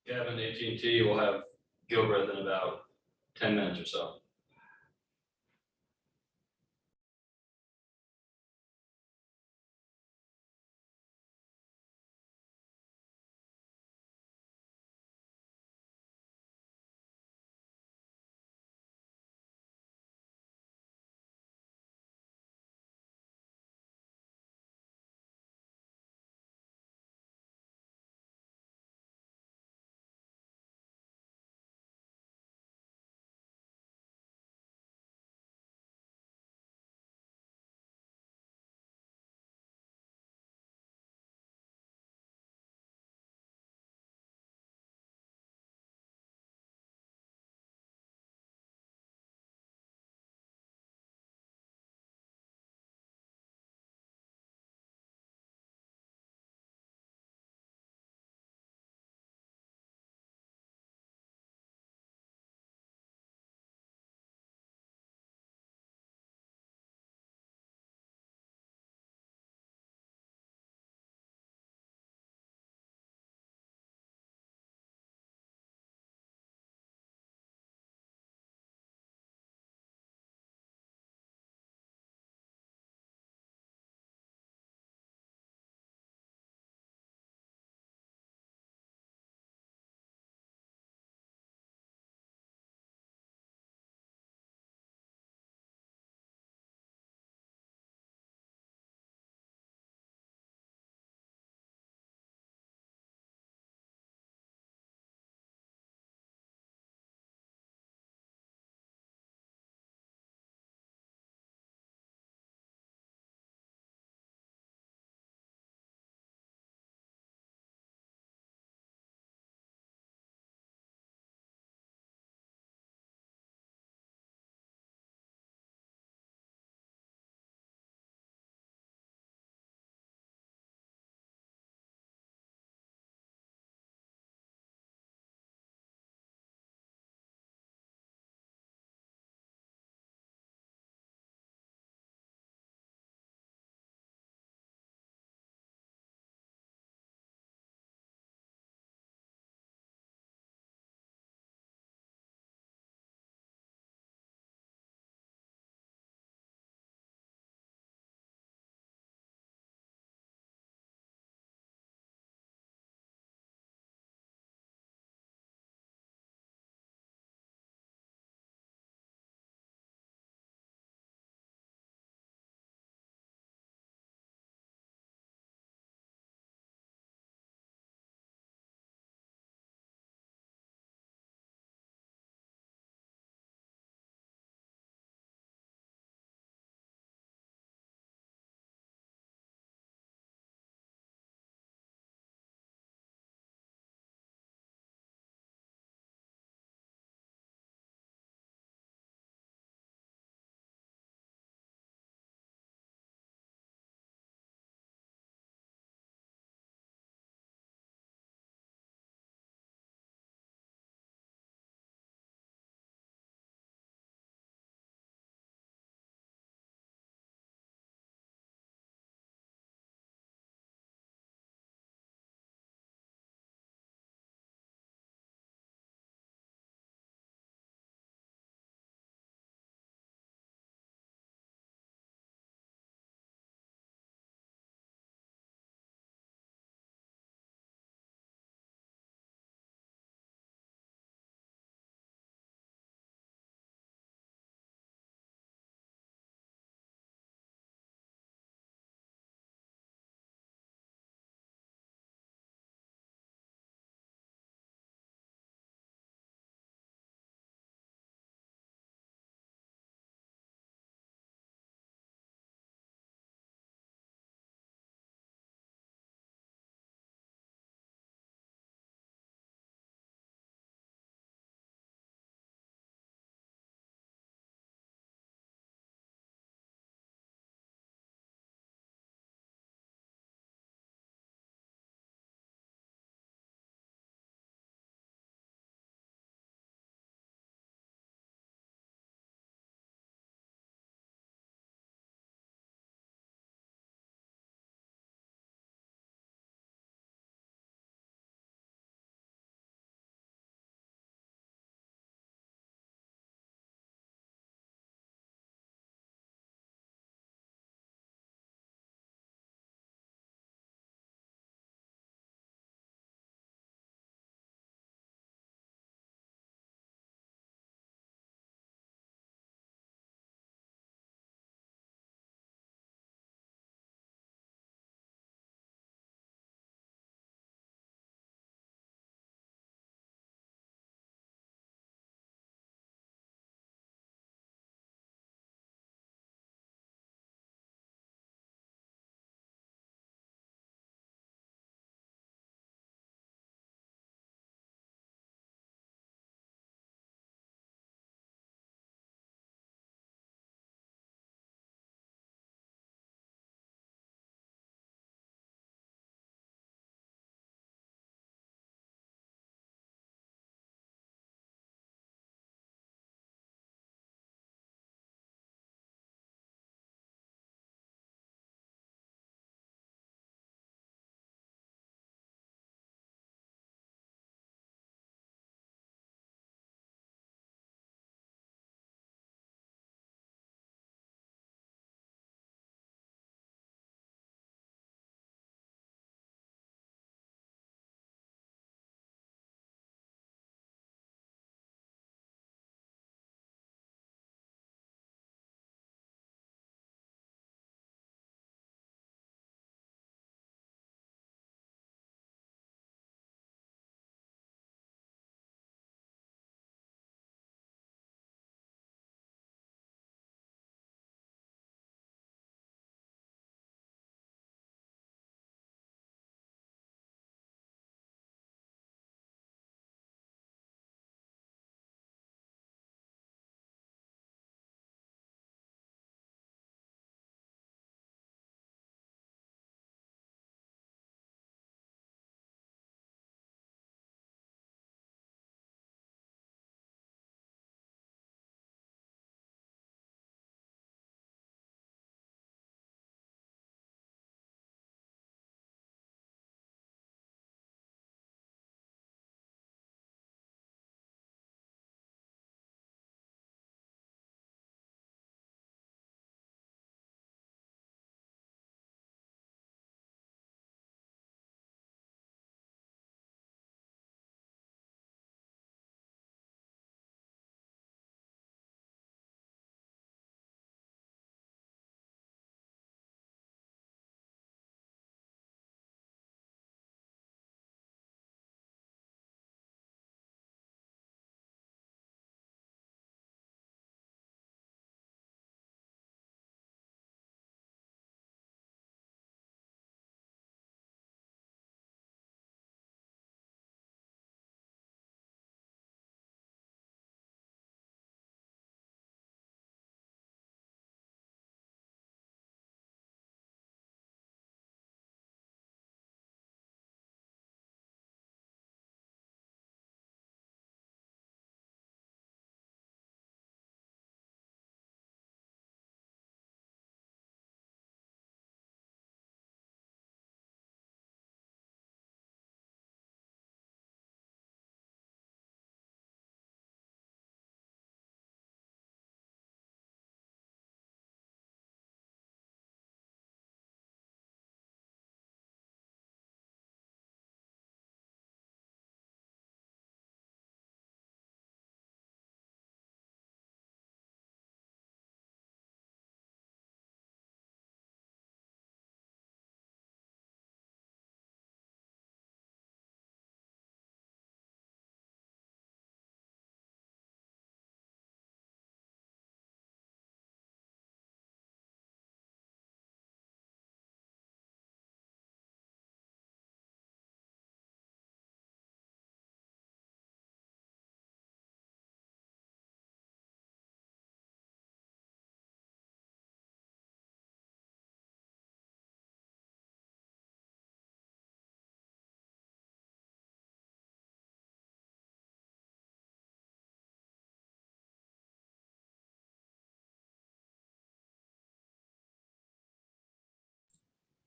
Gavin, AT&T will have Gilbreth in about 10 minutes or so.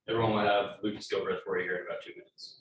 Everyone will have Lucas Gilbreth for you here in about 2 minutes.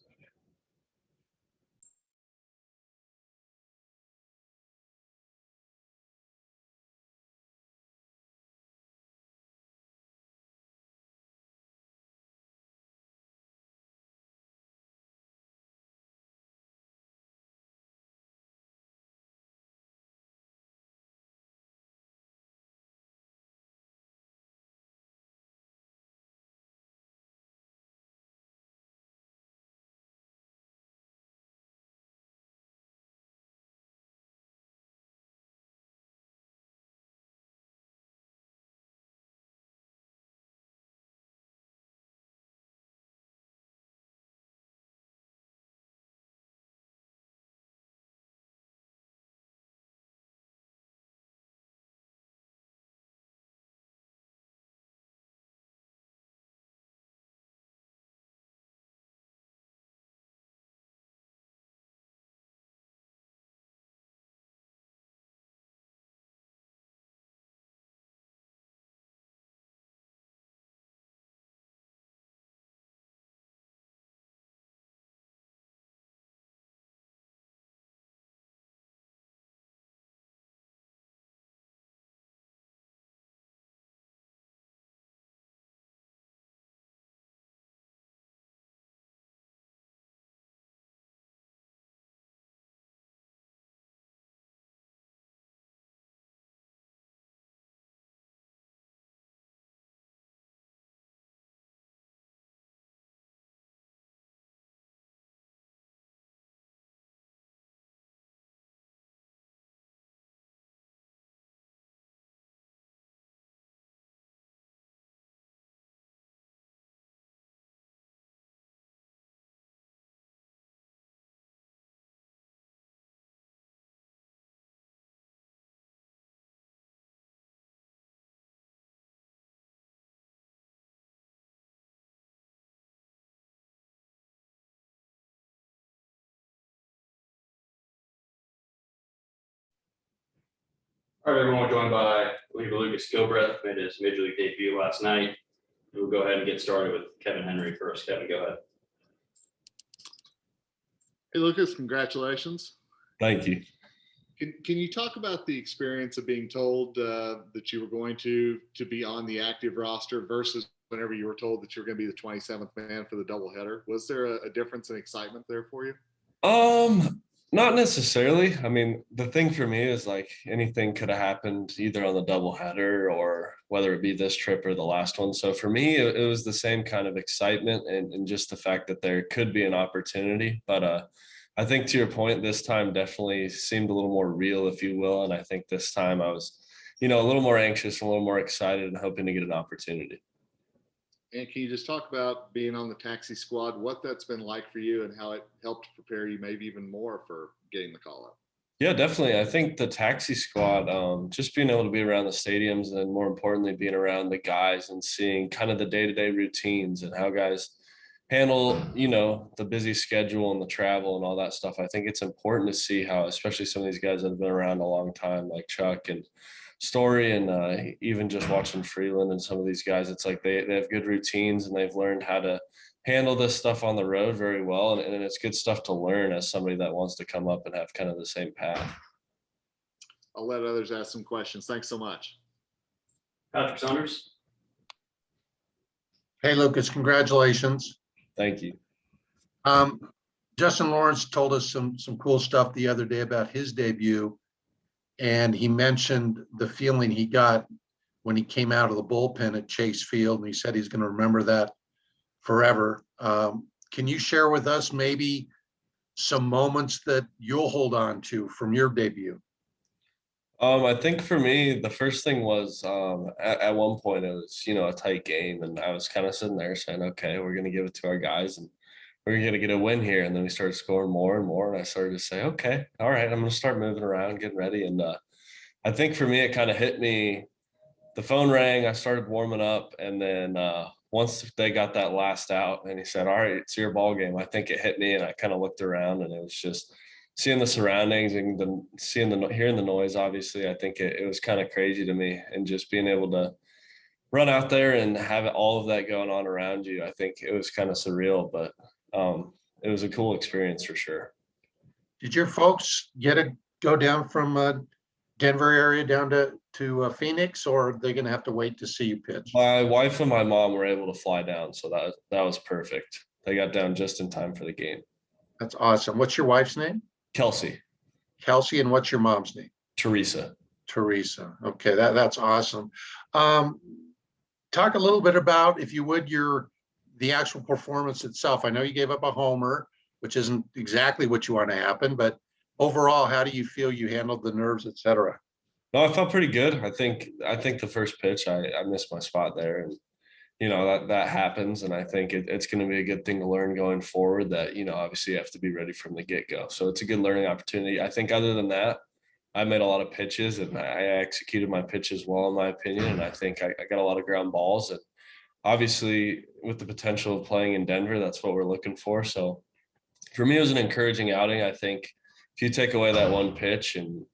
All right, everyone, we're joined by reliever Lucas Gilbreth, made his major league debut last night. We'll go ahead and get started with Kevin Henry first. Kevin, go ahead. Hey, Lucas, congratulations. Thank you. Can you talk about the experience of being told that you were going to be on the active roster versus whenever you were told that you were going to be the 27th man for the doubleheader? Was there a difference in excitement there for you? Not necessarily. I mean, the thing for me is like anything could have happened either on the doubleheader or whether it be this trip or the last one. So for me, it was the same kind of excitement and just the fact that there could be an opportunity. But I think to your point, this time definitely seemed a little more real, if you will. And I think this time I was, a little more anxious, a little more excited and hoping to get an opportunity. And can you just talk about being on the taxi squad, what that's been like for you and how it helped prepare you maybe even more for getting the call up? Yeah, definitely. I think the taxi squad, just being able to be around the stadiums and more importantly, being around the guys and seeing kind of the day-to-day routines and how guys handle, the busy schedule and the travel and all that stuff. I think it's important to see how, especially some of these guys that have been around a long time, like Chuck and Story and even just watching Freeland and some of these guys, it's like they have good routines and they've learned how to handle this stuff on the road very well. And it's good stuff to learn as somebody that wants to come up and have kind of the same path. I'll let others ask some questions. Thanks so much. Patrick Saunders. Hey, Lucas, congratulations. Thank you. Justin Lawrence told us some cool stuff the other day about his debut. And he mentioned the feeling he got when he came out of the bullpen at Chase Field. And he said he's going to remember that forever. Can you share with us maybe some moments that you'll hold on to from your debut? I think for me, the first thing was at one point it was, a tight game. And I was kind of sitting there saying, okay, we're going to give it to our guys and we're going to get a win here. And then we started scoring more and more. And I started to say, okay, all right, I'm going to start moving around, getting ready. And I think for me, it kind of hit me. The phone rang, I started warming up. And then once they got that last out and he said, all right, it's your ball game, I think it hit me. And I kind of looked around and it was just seeing the surroundings and hearing the noise. Obviously, I think it was kind of crazy to me, and just being able to run out there and have all of that going on around you. I think it was kind of surreal, but it was a cool experience for sure. Did your folks get to go down from Denver area down to Phoenix, or are they gonna have to wait to see you pitch? My wife and my mom were able to fly down, so that was perfect. They got down just in time for the game. That's awesome. What's your wife's name? Kelsey, Kelsey, and what's your mom's name? Teresa. Teresa. Okay, that's awesome. Talk a little bit about, if you would, the actual performance itself. I know you gave up a homer, which isn't exactly what you want to happen, but overall, how do you feel you handled the nerves, et cetera? No, I felt pretty good. I think the first pitch, I missed my spot there, and that happens. And I think it's going to be a good thing to learn going forward. That obviously you have to be ready from the get go. So it's a good learning opportunity. I think other than that, I made a lot of pitches and I executed my pitches well, in my opinion. And I think I got a lot of ground balls. And obviously, with the potential of playing in Denver, that's what we're looking for. So for me, it was an encouraging outing. I think if you take away that one pitch, and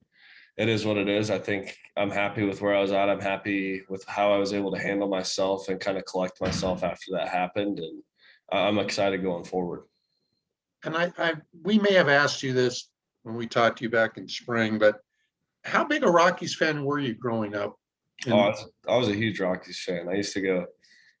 it is what it is, I think I'm happy with where I was at. I'm happy with how I was able to handle myself and kind of collect myself after that happened. And I'm excited going forward. And we may have asked you this when we talked to you back in spring, but how big a Rockies fan were you growing up? I was a huge Rockies fan. I used to go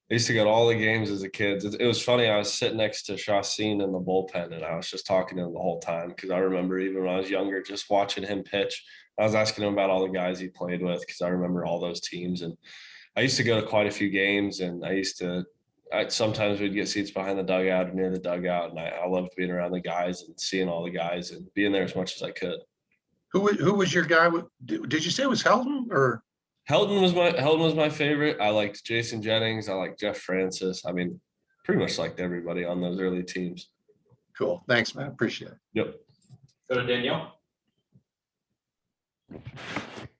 to all the games as a kid. It was funny. I was sitting next to Chacin in the bullpen, and I was just talking to him the whole time because I remember even when I was younger, just watching him pitch. I was asking him about all the guys he played with because I remember all those teams. And I used to go to quite a few games, and sometimes we'd get seats behind the dugout or near the dugout, and I loved being around the guys and seeing all the guys and being there as much as I could. Who was your guy? Did you say it was Helton or? Helton was my favorite. I liked Jason Jennings. I liked Jeff Francis. I mean, pretty much liked everybody on those early teams. Cool. Thanks, man. Appreciate it. Yep. Go to Danielle.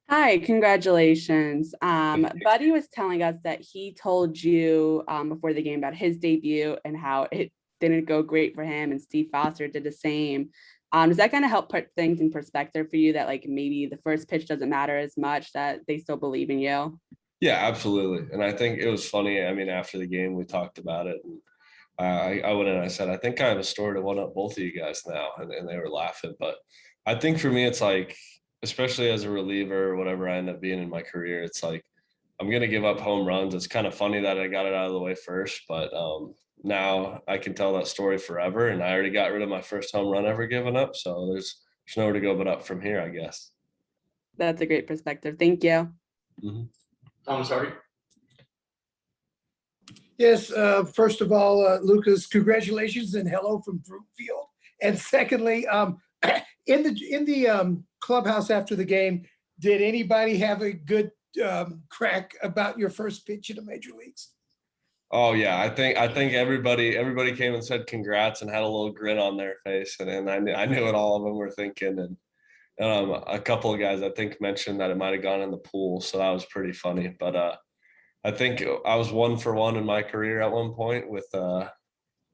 Hi, congratulations. Buddy was telling us that he told you before the game about his debut and how it didn't go great for him, and Steve Foster did the same. Does that kind of help put things in perspective for you, that like maybe the first pitch doesn't matter as much, that they still believe in you? Yeah, absolutely. And I think it was funny. I mean, after the game, we talked about it, and I went in and I said, I think I have a story to one up both of you guys now. And they were laughing. But I think for me, it's like, especially as a reliever or whatever I end up being in my career, it's like, I'm going to give up home runs. It's kind of funny that I got it out of the way first, but now I can tell that story forever. And I already got rid of my first home run ever given up. So there's nowhere to go but up from here, I guess. That's a great perspective. Thank you. Mm-hmm. Thomas Hardy. Yes, first of all, Lucas, congratulations and hello from Brookfield. And secondly, in the clubhouse after the game, did anybody have a good crack about your first pitch in the major leagues? Oh yeah, I think everybody came and said congrats and had a little grin on their face, and I knew what all of them were thinking. And a couple of guys I think mentioned that it might have gone in the pool, so that was pretty funny. But I think I was 1 for 1 in my career at one point with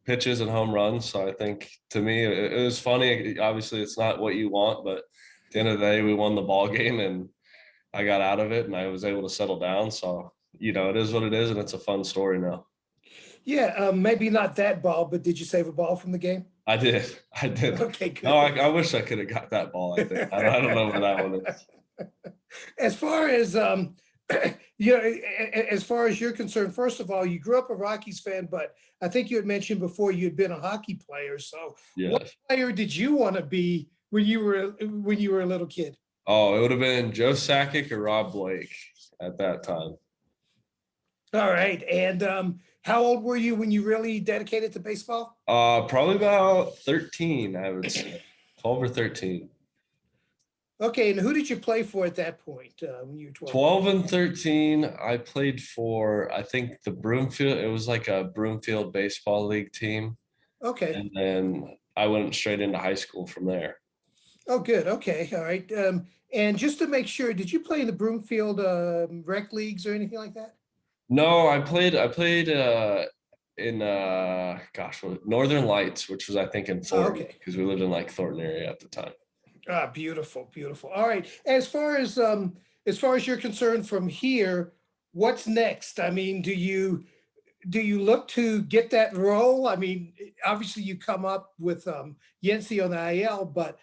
pitches and home runs. So I think to me it was funny. Obviously, it's not what you want, but at the end of the day, we won the ball game, and I got out of it, and I was able to settle down. So it is what it is, and it's a fun story now. Yeah, maybe not that ball, but did you save a ball from the game? I did. Okay, good. No, I wish I could have got that ball. I think I don't know where that one is. As far as as far as you're concerned, first of all, you grew up a Rockies fan, but I think you had mentioned before you had been a hockey player. So, Yes. What player did you want to be when you were a little kid? Oh, it would have been Joe Sakic or Rob Blake at that time. All right, and how old were you when you really dedicated to baseball? Probably about 13, I would say, 12 or 13. Okay, and who did you play for at that point when you were 12? 12 and 13, I played for, I think, the Broomfield. It was like a Broomfield baseball league team. Okay. And then I went straight into high school from there. Oh, good. Okay. All right. And just to make sure, did you play in the Broomfield rec leagues or anything like that? No, I played in Northern Lights, which was I think in Thornton, because we lived in like Thornton area at the time. Ah, beautiful, beautiful. All right. As far as you're concerned from here, what's next? I mean, do you look to get that role? I mean, obviously you come up with Yancey on the IL, but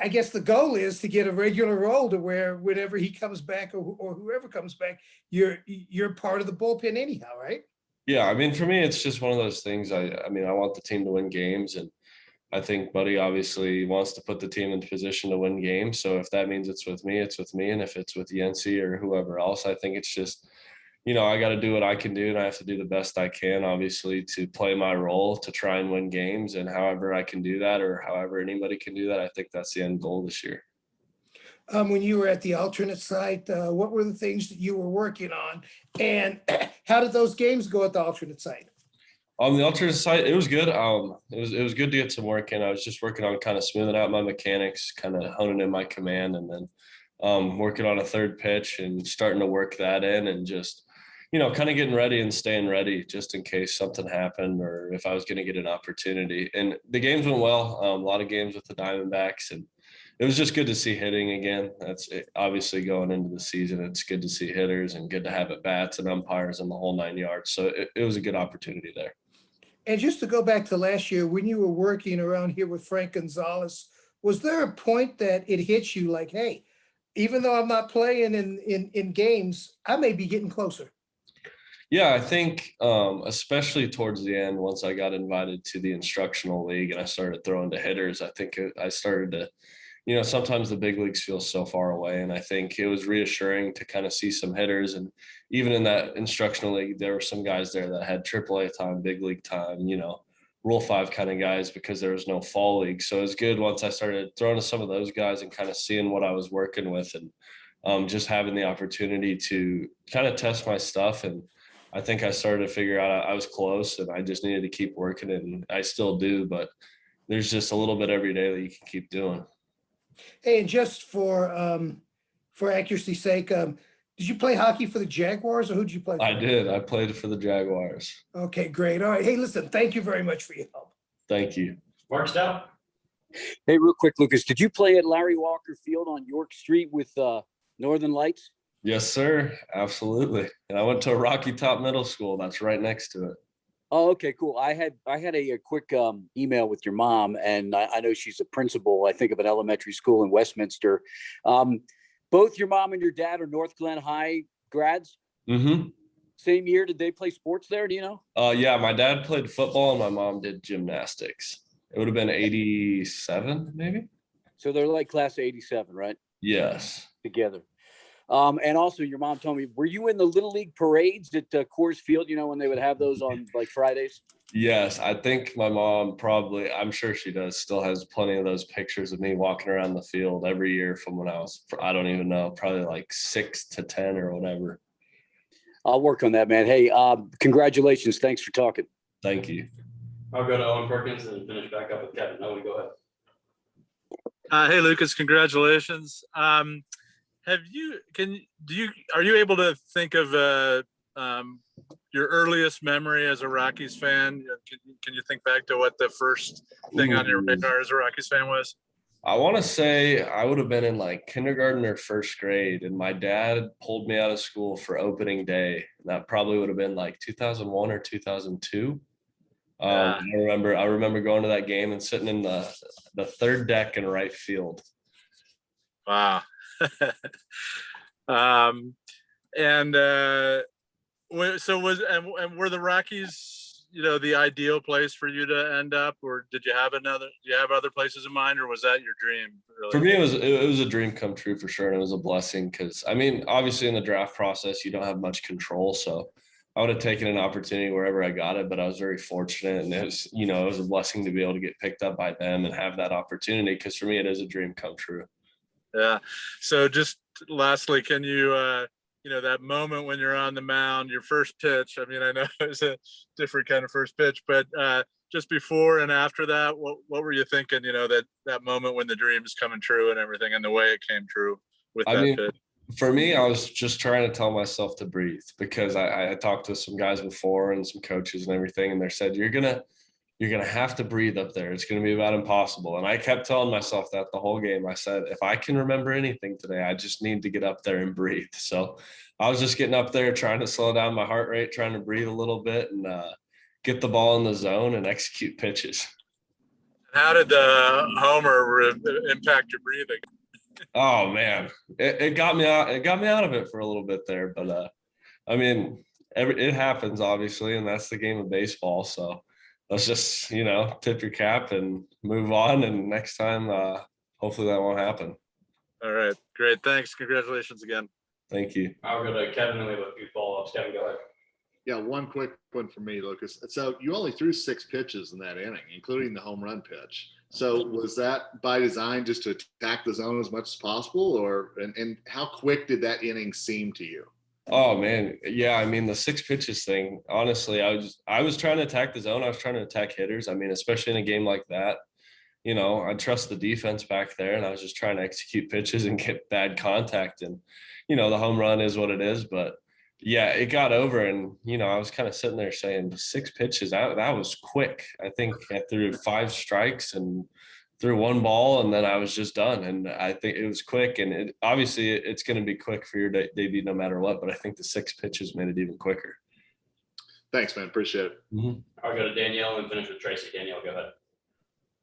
I guess the goal is to get a regular role to where whenever he comes back or whoever comes back, you're part of the bullpen anyhow, right? Yeah, I mean, for me, it's just one of those things. I mean, I want the team to win games, and I think Buddy obviously wants to put the team in position to win games. So if that means it's with me, it's with me. And if it's with Yancey or whoever else, I think it's just, I got to do what I can do, and I have to do the best I can, obviously, to play my role to try and win games. And however I can do that, or however anybody can do that, I think that's the end goal this year. When you were at the alternate site, what were the things that you were working on, and how did those games go at the alternate site? On the alternate side, it was good. It was good to get some work in. I was just working on kind of smoothing out my mechanics, kind of honing in my command, and then working on a third pitch and starting to work that in, and just kind of getting ready and staying ready just in case something happened or if I was going to get an opportunity. And the games went well. A lot of games with the Diamondbacks, and it was just good to see hitting again. That's it. Obviously going into the season, it's good to see hitters and good to have at bats and umpires and the whole 9 yards. So it was a good opportunity there. And just to go back to last year, when you were working around here with Frank Gonzalez, was there a point that it hit you like, hey, even though I'm not playing in games, I may be getting closer? Yeah, I think especially towards the end, once I got invited to the instructional league and I started throwing to hitters, I think I started to, sometimes the big leagues feel so far away. And I think it was reassuring to kind of see some hitters. And even in that instructional league, there were some guys there that had AAA time, big league time, Rule 5 kind of guys, because there was no fall league. So it was good once I started throwing to some of those guys and kind of seeing what I was working with, and just having the opportunity to kind of test my stuff. And I think I started to figure out I was close, and I just needed to keep working, and I still do, but there's just a little bit every day that you can keep doing. Hey, and just for accuracy's sake, did you play hockey for the Jaguars, or who'd you play for? I did. I played for the Jaguars. Okay, great. All right. Hey, listen, thank you very much for your help. Thank you. Mark Stout. Hey, real quick, Lucas, did you play at Larry Walker Field on York Street with Northern Lights? Yes, sir. Absolutely. And I went to a Rocky Top Middle School. That's right next to it. Oh, okay, cool. I had a quick email with your mom, and I know she's a principal, I think, of an elementary school in Westminster. Both your mom and your dad are North Glen High grads. Mm-hmm. Same year. Did they play sports there? Do you know? Yeah, my dad played football and my mom did gymnastics. It would have been 87, maybe. So they're like class of 87, right? Yes. Together. And also your mom told me, were you in the Little League parades at Coors Field, when they would have those on like Fridays? Yes, I think my mom probably, I'm sure she does, still has plenty of those pictures of me walking around the field every year from when I was, I don't even know, probably like 6 to 10 or whatever. I'll work on that, man. Hey, congratulations. Thanks for talking. Thank you. I'll go to Owen Perkins and finish back up with Kevin. Owen, go ahead. Hey, Lucas, congratulations. Are you able to think of your earliest memory as a Rockies fan? Can you think back to what the first thing on your radar as a Rockies fan was? I want to say I would have been in like kindergarten or first grade, and my dad pulled me out of school for opening day. That probably would have been like 2001 or 2002. I remember going to that game and sitting in the third deck in right field. Wow. And were the Rockies, the ideal place for you to end up, or do you have other places in mind, or was that your dream? Really? For me, it was a dream come true for sure. And it was a blessing because, I mean, obviously in the draft process, you don't have much control. So I would have taken an opportunity wherever I got it, but I was very fortunate, and it was a blessing to be able to get picked up by them and have that opportunity. Because for me, it is a dream come true. Yeah. So just lastly, can you, that moment when you're on the mound, your first pitch, I mean, I know it's a different kind of first pitch, but just before and after that, what were you thinking, that moment when the dream is coming true and everything, and the way it came true with that pitch? For me, I was just trying to tell myself to breathe, because I talked to some guys before and some coaches and everything, and they said, you're going you're going to have to breathe up there. It's going to be about impossible. And I kept telling myself that the whole game. I said, if I can remember anything today, I just need to get up there and breathe. So I was just getting up there, trying to slow down my heart rate, trying to breathe a little bit and get the ball in the zone and execute pitches. How did the homer impact your breathing? Oh man, it got me out. It got me out of it for a little bit there, but I mean, it happens obviously, and that's the game of baseball. So let's just tip your cap and move on. And next time, hopefully that won't happen. All right, great. Thanks. Congratulations again. Thank you. I'll go to Kevin and we have a few follow-ups. Kevin, go ahead. Yeah, one quick one for me, Lucas. So you only threw 6 pitches in that inning, including the home run pitch. So was that by design, just to attack the zone as much as possible, or and how quick did that inning seem to you? Oh man, yeah. I mean, the 6 pitches thing. Honestly, I was trying to attack the zone. I was trying to attack hitters. I mean, especially in a game like that, I trust the defense back there, and I was just trying to execute pitches and get bad contact. And the home run is what it is, but yeah, it got over. And I was kind of sitting there saying 6 pitches. That was quick. I think I threw 5 strikes and threw 1 ball, and then I was just done. And I think it was quick, and obviously it's going to be quick for your debut no matter what, but I think the 6 pitches made it even quicker. Thanks, man. Appreciate it. Mm-hmm. I'll go to Danielle and finish with Tracy. Danielle, go ahead.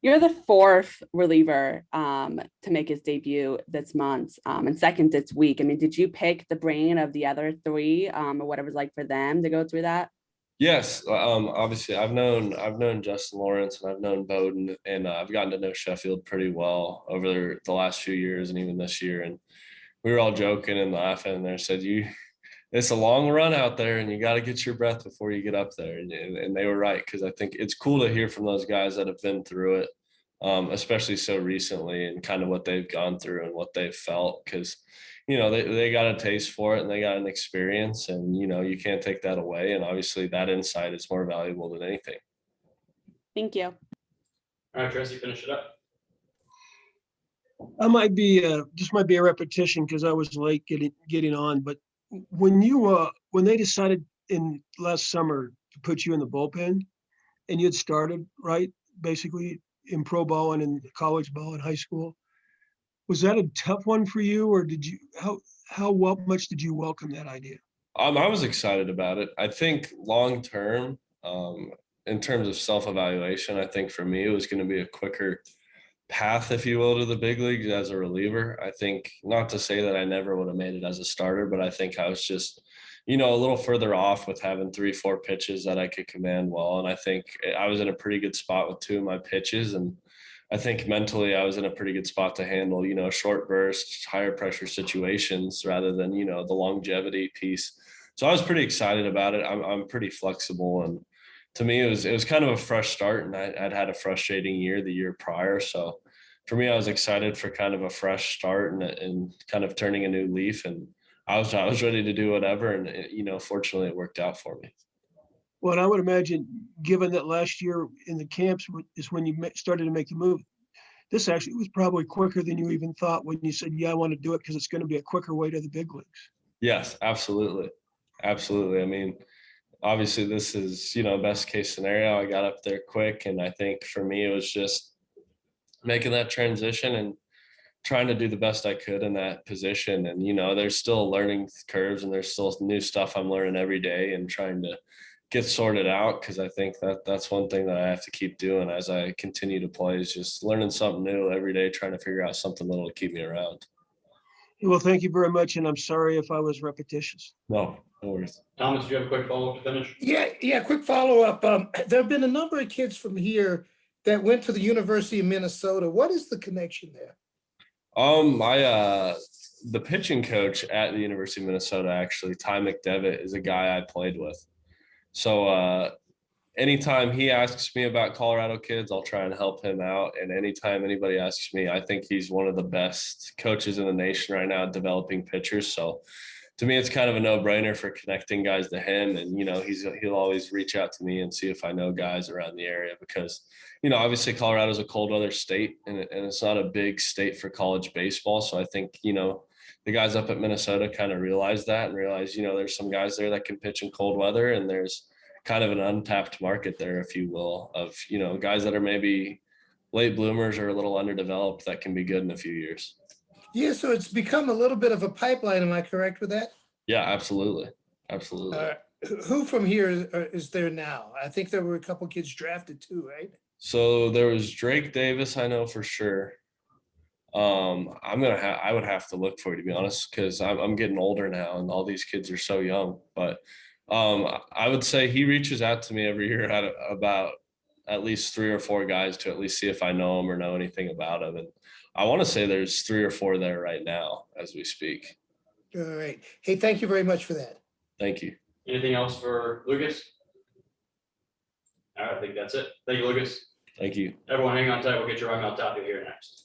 You're the 4th reliever to make his debut this month, and 2nd this week. I mean, did you pick the brain of the other 3 or what it was like for them to go through that? Yes, obviously I've known Justin Lawrence and I've known Bowden, and I've gotten to know Sheffield pretty well over the last few years and even this year. And we were all joking and laughing, and they said, it's a long run out there and you got to get your breath before you get up there. And they were right, because I think it's cool to hear from those guys that have been through it, especially so recently, and kind of what they've gone through and what they've felt, because they got a taste for it and they got an experience, and you can't take that away. And obviously that insight is more valuable than anything. Thank you. All right, Tracy, finish it up. I might be a repetition because I was late getting on, but when they decided in last summer to put you in the bullpen and you had started, right, basically in pro ball and in college ball and high school, was that a tough one for you, or how much did you welcome that idea? I was excited about it. I think long term, in terms of self-evaluation, I think for me it was going to be a quicker path, if you will, to the big leagues as a reliever. I think, not to say that I never would have made it as a starter, but I think I was just, a little further off with having 3-4 pitches that I could command well. And I think I was in a pretty good spot with 2 of my pitches. And I think mentally I was in a pretty good spot to handle, short bursts, higher pressure situations rather than, the longevity piece. So I was pretty excited about it. I'm pretty flexible, and to me it was kind of a fresh start, and I'd had a frustrating year the year prior. So for me, I was excited for kind of a fresh start and kind of turning a new leaf, and I was ready to do whatever. And, fortunately it worked out for me. Well, I would imagine, given that last year in the camps is when you started to make the move, this actually was probably quicker than you even thought when you said, yeah, I want to do it because it's going to be a quicker way to the big leagues. Yes, absolutely. Absolutely. I mean, obviously this is, best case scenario. I got up there quick, and I think for me, it was just making that transition and trying to do the best I could in that position. And, there's still learning curves, and there's still new stuff I'm learning every day and trying to get sorted out, because I think that's one thing that I have to keep doing as I continue to play, is just learning something new every day, trying to figure out something little to keep me around. Well, thank you very much, and I'm sorry if I was repetitious. No worries. Thomas, do you have a quick follow-up to finish? Yeah, quick follow-up. There have been a number of kids from here that went to the University of Minnesota. What is the connection there? The pitching coach at the University of Minnesota, actually, Ty McDevitt, is a guy I played with. So anytime he asks me about Colorado kids, I'll try and help him out. And anytime anybody asks me, I think he's one of the best coaches in the nation right now at developing pitchers. So to me, it's kind of a no-brainer for connecting guys to him. And, he'll always reach out to me and see if I know guys around the area, because, obviously Colorado's a cold weather state, and it's not a big state for college baseball. So I think, the guys up at Minnesota kind of realize that, and realize, there's some guys there that can pitch in cold weather, and there's kind of an untapped market there, if you will, of, you know, guys that are maybe late bloomers or a little underdeveloped that can be good in a few years. Yeah, so it's become a little bit of a pipeline. Am I correct with that? Yeah, absolutely. Absolutely. Who from here is there now? I think there were a couple kids drafted too, right? So there was Drake Davis, I know for sure. I would have to look for it, to be honest, because I'm getting older now and all these kids are so young. But I would say he reaches out to me every year about at least 3 or 4 guys to at least see if I know them or know anything about them. And I want to say there's 3 or 4 there right now as we speak. All right. Hey, thank you very much for that. Thank you. Anything else for Lucas? All right, I think that's it. Thank you, Lucas. Thank you. Everyone hang on tight. We'll get your email topic here next.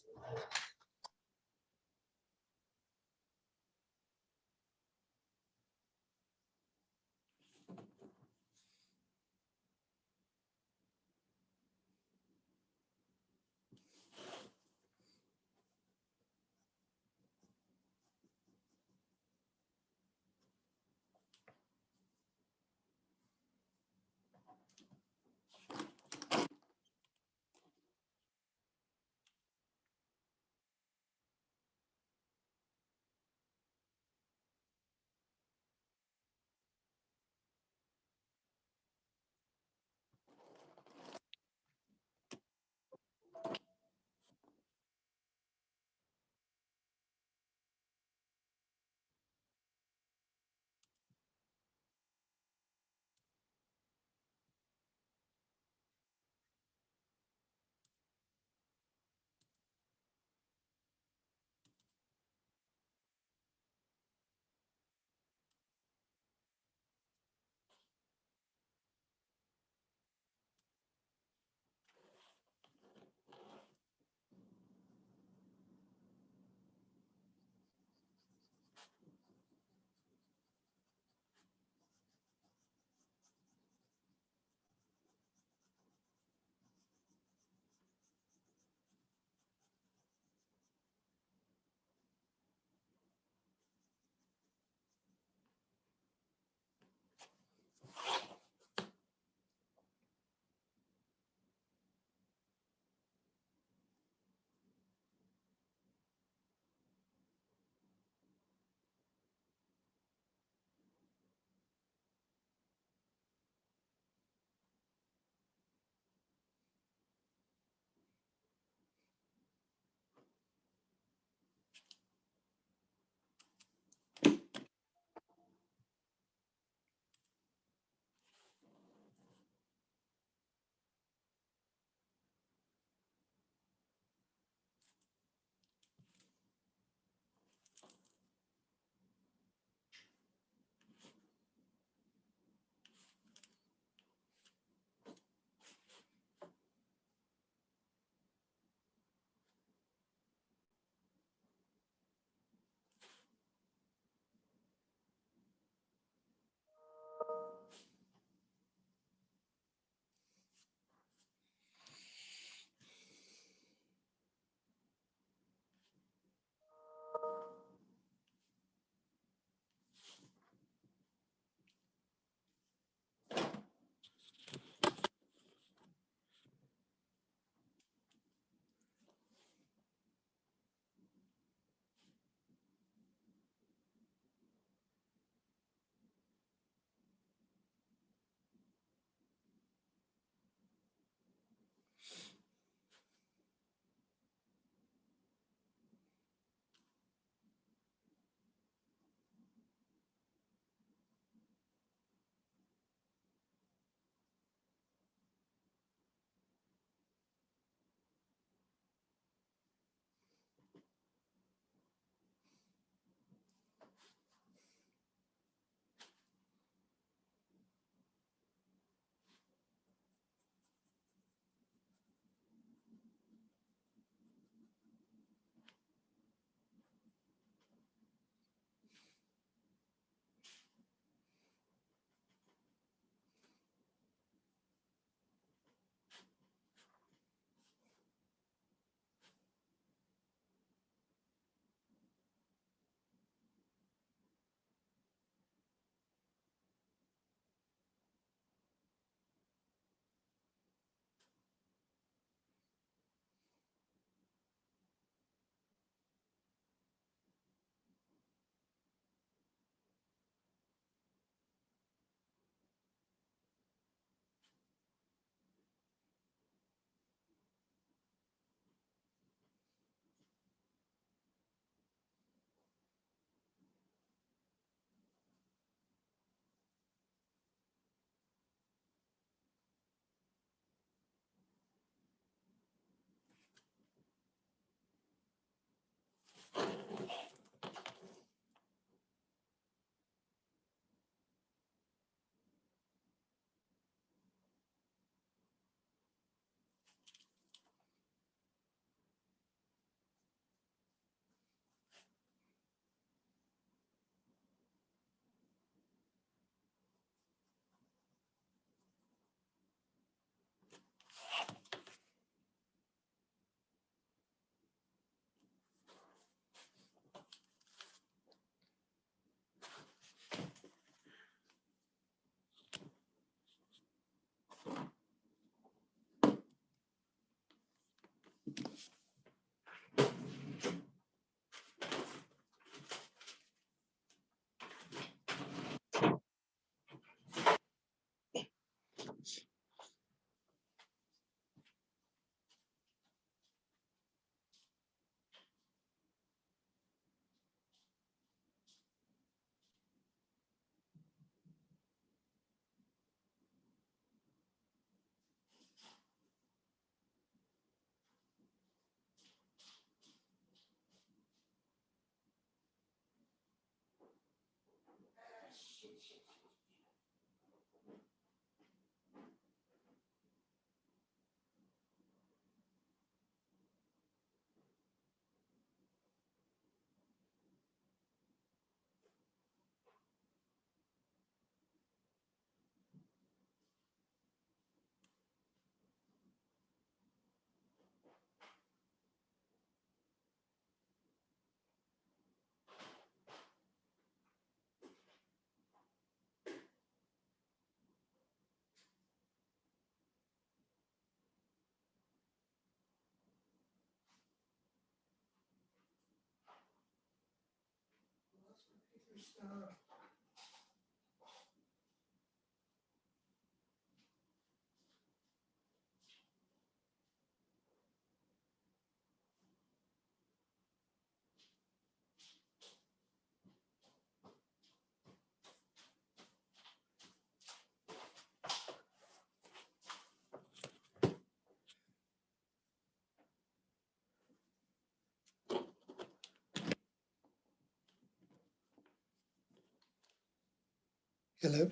Hello?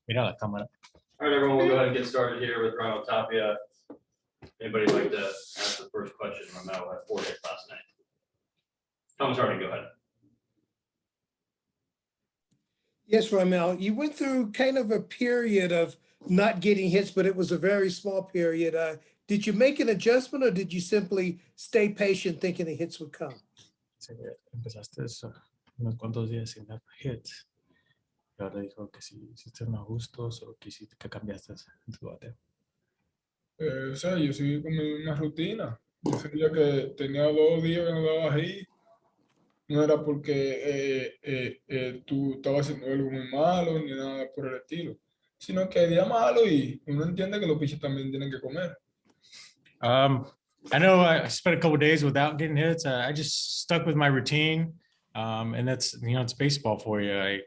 Mira la cámara. All right, everyone, we'll go ahead and get started here with Ronald Tapia. Anybody like to ask the first question? Ramel had 4 hits last night. Thomas Harding, go ahead. Yes, Ramel, you went through kind of a period of not getting hits, but it was a very small period. Did you make an adjustment or did you simply stay patient thinking the hits would come? Sí, empezaste unos cuantos días sin dar hits. Y ahora dijo que si hiciste unos ajustes o que hiciste que cambiaste en tu bateo. O sea, yo seguí con mi misma rutina. Yo sabía que tenía 2 días que no daba ahí. No era porque tú estabas haciendo algo muy malo ni nada por el estilo, sino que hay días malos y uno entiende que los pitchers también tienen que comer. I know I spent a couple days without getting hits. I just stuck with my routine, and that's it's baseball for you.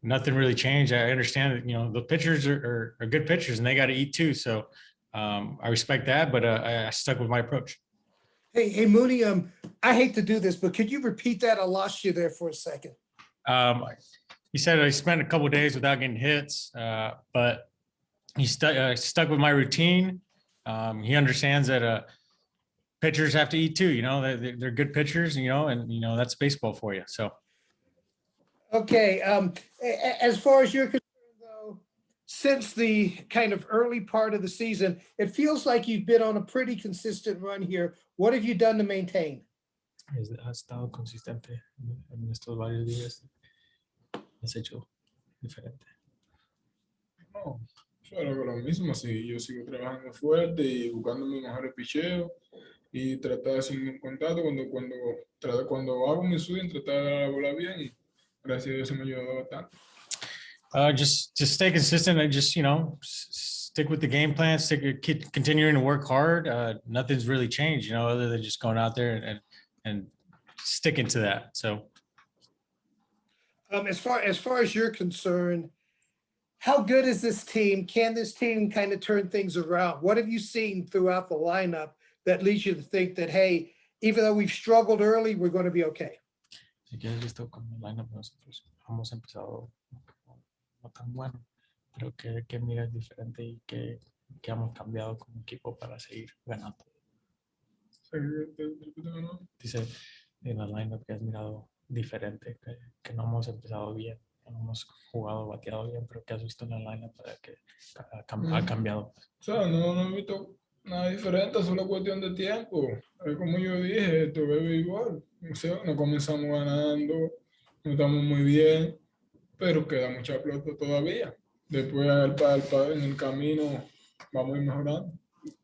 Nothing really changed. I understand that the pitchers are good pitchers and they got to eat too. So I respect that, but I stuck with my approach. Hey, Mooney, I hate to do this, but could you repeat that? I lost you there for a second. He said I spent a couple of days without getting hits, but he stuck with my routine. He understands that pitchers have to eat too. They're good pitchers, and that's baseball for you. So. Okay, as far as you're concerned, though, since the kind of early part of the season, it feels like you've been on a pretty consistent run here. What have you done to maintain? Ha estado consistente en estos varios días. Has hecho diferente. No, solo lo mismo, sí, yo sigo trabajando fuerte y buscando mi mejor picheo y tratar de hacer un contacto cuando hago mi swing, tratar de dar la bola bien y gracias a Dios se me ayudó bastante. Just stay consistent and just stick with the game plan. Keep continuing to work hard. Nothing's really changed, other than just going out there and sticking to that. So, as far as you're concerned, how good is this team? Can this team kind of turn things around? What have you seen throughout the lineup that leads you to think that, hey, even though we've struggled early, we're going to be okay? Si quieres visto con el lineup nosotros hemos empezado no tan bueno, pero que miras diferente y que hemos cambiado como equipo para seguir ganando. Dice en el lineup que has mirado diferente, que no hemos empezado bien, que no hemos jugado, bateado bien, pero que has visto en el lineup para que ha cambiado. O sea, no he visto nada diferente, solo cuestión de tiempo. Como yo dije, esto bebe igual. O sea, no comenzamos ganando, no estamos muy bien, pero queda mucha pelota todavía. Después en el camino vamos a ir mejorando.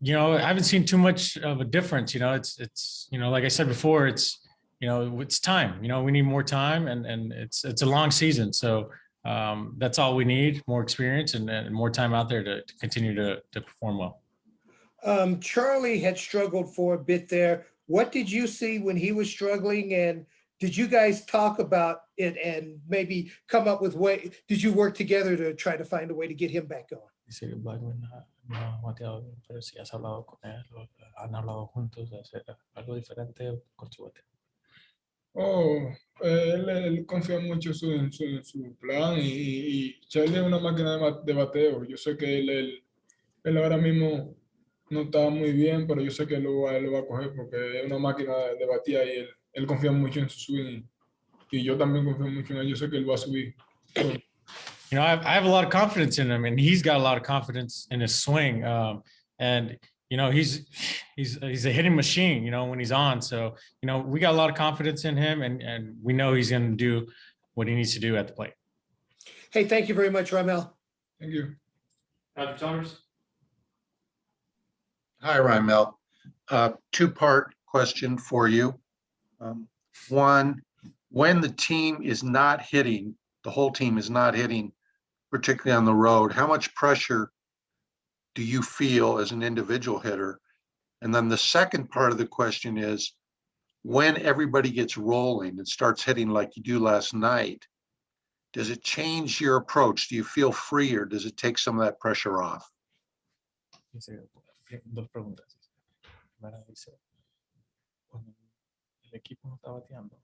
I haven't seen too much of a difference. It's like I said before, it's time. We need more time, and it's a long season. So that's all we need: more experience and more time out there to continue to perform well. Charlie had struggled for a bit there. What did you see when he was struggling, and did you guys talk about it and maybe come up with way? Did you work together to try to find a way to get him back going? Dice que Blackman no ha bateado bien, pero si has hablado con él, han hablado juntos de hacer algo diferente con su bateo. Oh, él confía mucho en su plan y Charlie es una máquina de bateo. Yo sé que él ahora mismo no está muy bien, pero yo sé que él lo va a coger porque es una máquina de batida y él confía mucho en su swing. Y yo también confío mucho en él. Yo sé que él va a subir. I have a lot of confidence in him, and he's got a lot of confidence in his swing. And he's a hitting machine. When he's on. So we got a lot of confidence in him, and we know he's going to do what he needs to do at the plate. Hey, thank you very much, Ramel. Thank you. Dr. Chalmers? Hi, Rymel. Two-part question for you. One, when the team is not hitting, the whole team is not hitting, particularly on the road, how much pressure do you feel as an individual hitter? And then the second part of the question is, when everybody gets rolling and starts hitting like you do last night, does it change your approach? Do you feel free, or does it take some of that pressure off? Dice, dos preguntas. Primera dice, cuando el equipo no está bateando,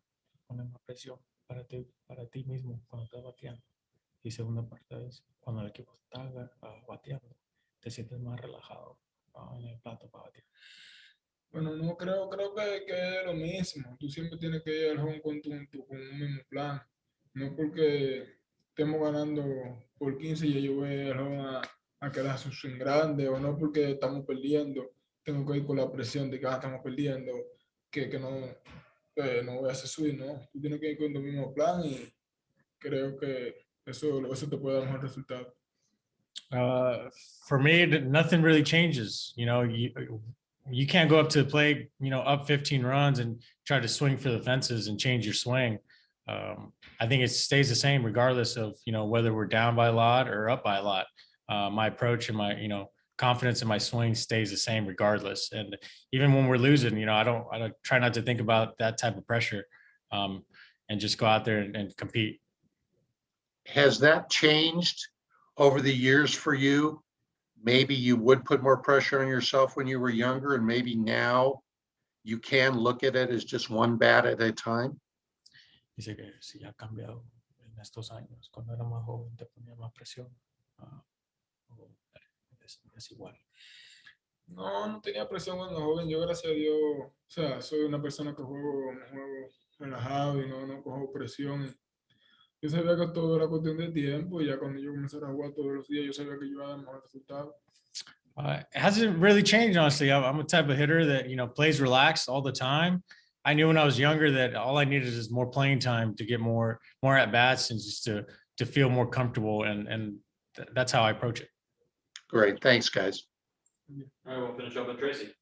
pone más presión para ti mismo cuando estás bateando. Y segunda parte es cuando el equipo está bateando, te sientes más relajado en el plato para batear. Bueno, no creo que es lo mismo. Tú siempre tienes que ir al home con un mismo plan. No porque estemos ganando por 15 y yo voy al home a quedar su swing grande, o no porque estamos perdiendo, tengo que ir con la presión de que estamos perdiendo, que no voy a hacer swing, ¿no? Tú tienes que ir con tu mismo plan y creo que eso te puede dar mejor resultado. Uh, for me, nothing really changes. You can't go up to the plate, up 15 runs and try to swing for the fences and change your swing. I think it stays the same regardless of whether we're down by a lot or up by a lot. My approach and my confidence in my swing stays the same regardless. And even when we're losing, I don't try not to think about that type of pressure, and just go out there and compete. Has that changed over the years for you? Maybe you would put more pressure on yourself when you were younger, and maybe now you can look at it as just one bat at a time? Dice que sí ha cambiado en estos años. Cuando era más joven te ponía más presión. O es igual. No tenía presión cuando joven. Yo, gracias a Dios, o sea, soy una persona que juego relajado y no cojo presión. Yo sabía que todo era cuestión de tiempo y ya cuando yo comenzara a jugar todos los días, yo sabía que yo iba a dar mejor resultado. It hasn't really changed, honestly. I'm a type of hitter that plays relaxed all the time. I knew when I was younger that all I needed is more playing time to get more at bats and just to feel more comfortable, and that's how I approach it. Great, thanks, guys. All right, we'll finish up with Tracy.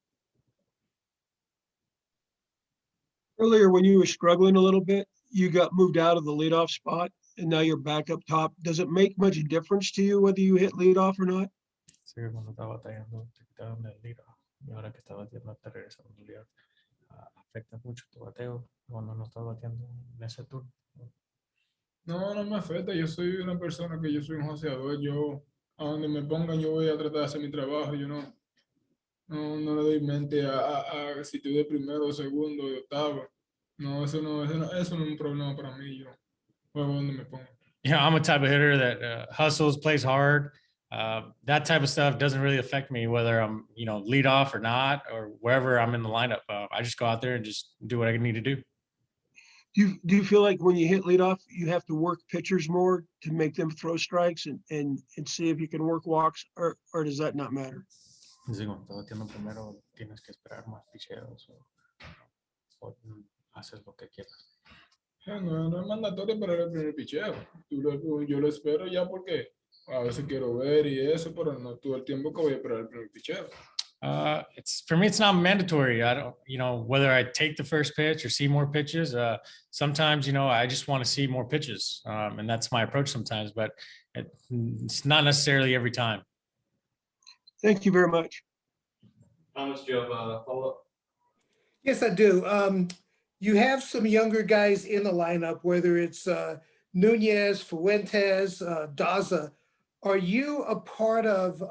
Earlier, when you were struggling a little bit, you got moved out of the leadoff spot and now you're back up top. Does it make much difference to you whether you hit leadoff or not? Sí, cuando estaba batallando, te quitaron el leadoff y ahora que estás bateando te regresan al leadoff. Afecta mucho tu bateo cuando no estás bateando en ese turno. No me afecta. Yo soy una persona que yo soy un joseador. Yo, a donde me pongan, yo voy a tratar de hacer mi trabajo. Yo no le doy mente a si estoy de primero, o segundo, de octavo. No, eso no es un problema para mí. Yo juego donde me pongan. I'm a type of hitter that hustles, plays hard. That type of stuff doesn't really affect me whether I'm, lead off or not, or wherever I'm in the lineup. I just go out there and just do what I need to do. Do you feel like when you hit leadoff, you have to work pitchers more to make them throw strikes and see if you can work walks, or does that not matter? Dice, cuando estás bateando primero, tienes que esperar más picheos o haces lo que quieras. No es mandatorio para el primer picheo. Yo lo espero ya porque a veces quiero ver y eso, pero no todo el tiempo que voy a esperar el primer picheo. For me, it's not mandatory. I don't, whether I take the first pitch or see more pitches. Sometimes, I just want to see more pitches, and that's my approach sometimes. But it's not necessarily every time. Thank you very much. Thomas, do you have a follow-up? Yes, I do. You have some younger guys in the lineup, whether it's Nunez, Fuentes, Daza. Are you a part of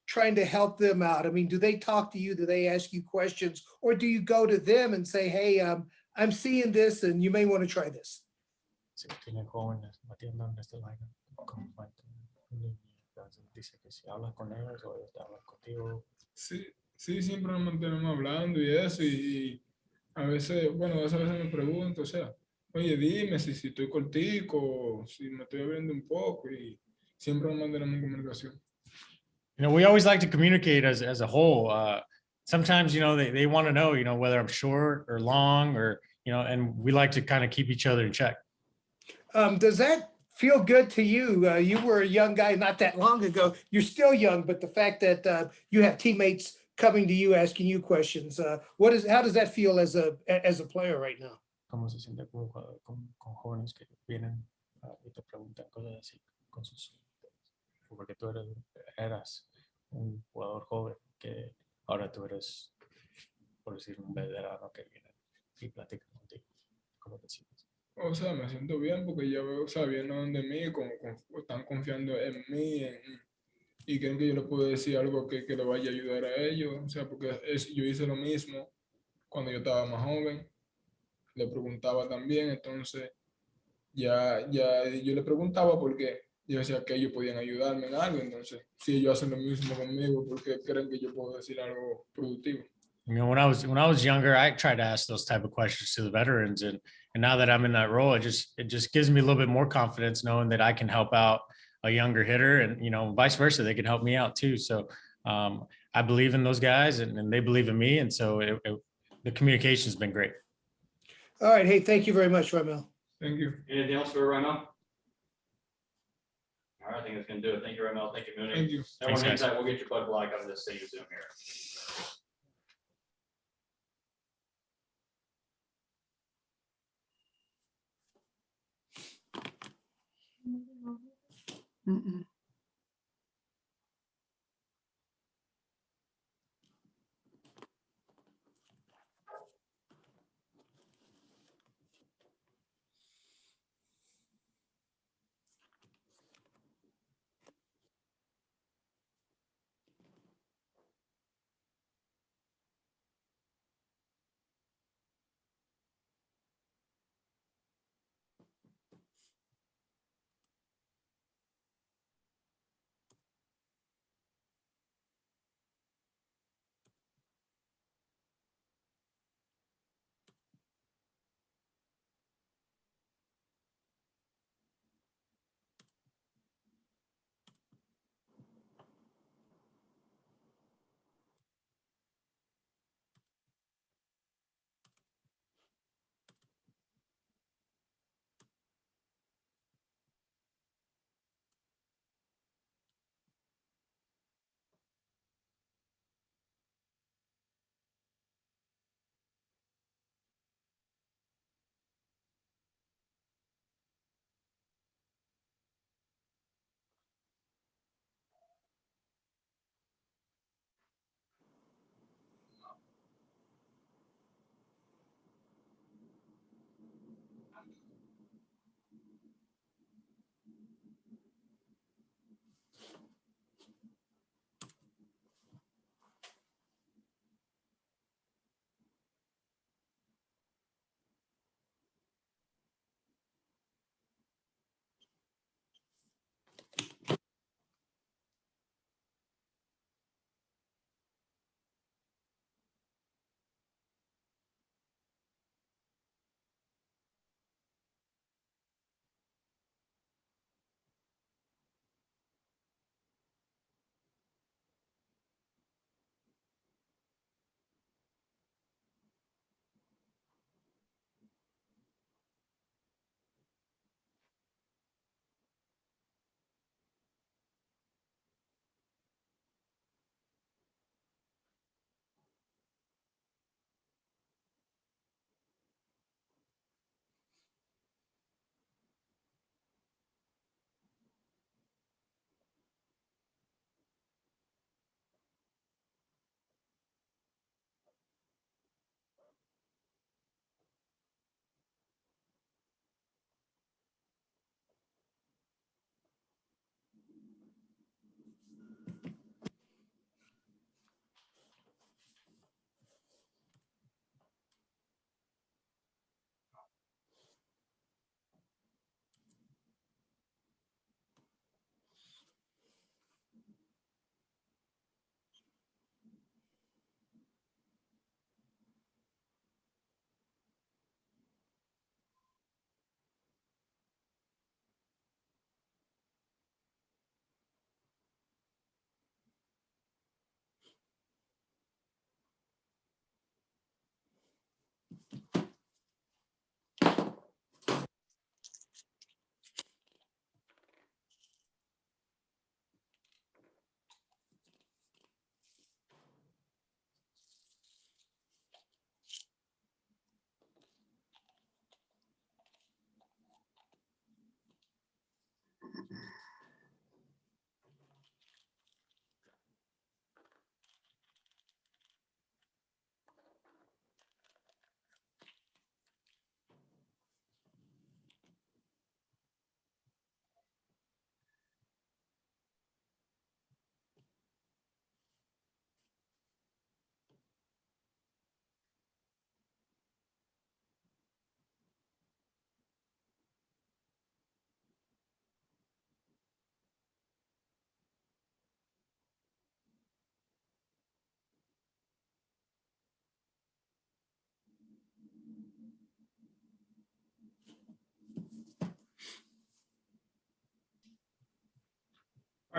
trying to help them out? I mean, do they talk to you? Do they ask you questions? Or do you go to them and say, hey, I'm seeing this and you may want to try this? Si tiene jóvenes batiendo en este lineup, como dice que si hablas con ellos o ellos te hablan contigo. Sí, siempre nos mantenemos hablando y eso, y a veces me pregunto, o sea, oye, dime si estoy cortico, si me estoy abriendo un poco, y siempre nos mantenemos en comunicación. We always like to communicate as a whole. Sometimes, they want to know, whether I'm short or long or, and we like to kind of keep each other in check. Does that feel good to you? You were a young guy not that long ago. You're still young, but the fact that you have teammates coming to you, asking you questions, how does that feel as a player right now? ¿Cómo se siente como jugador con jóvenes que vienen y te preguntan cosas así con sus, porque tú eras un jugador joven que ahora tú eres, por decir, un veterano que viene y platica contigo? ¿Cómo te sientes? O sea, me siento bien porque ya veo, o sea, vienen de mí, están confiando en mí y creen que yo les puedo decir algo que le vaya a ayudar a ellos. O sea, porque yo hice lo mismo cuando yo estaba más joven. Le preguntaba también, entonces ya yo le preguntaba porque yo decía que ellos podían ayudarme en algo, entonces, si ellos hacen lo mismo conmigo, ¿por qué creen que yo puedo decir algo productivo? You know, when I was younger, I tried to ask those type of questions to the veterans, and now that I'm in that role, it just gives me a little bit more confidence knowing that I can help out a younger hitter, and vice versa, they can help me out too. So I believe in those guys, and they believe in me, and so the communication's been great. All right. Hey, thank you very much, Ramel. Thank you. Anything else for Ramel? All right, I think that's gonna do it. Thank you, Ramel. Thank you, Mooney. Thank you. Everyone, Thanks, hang guys. tight. We'll get your bud block on this same Zoom here. Mm-mm.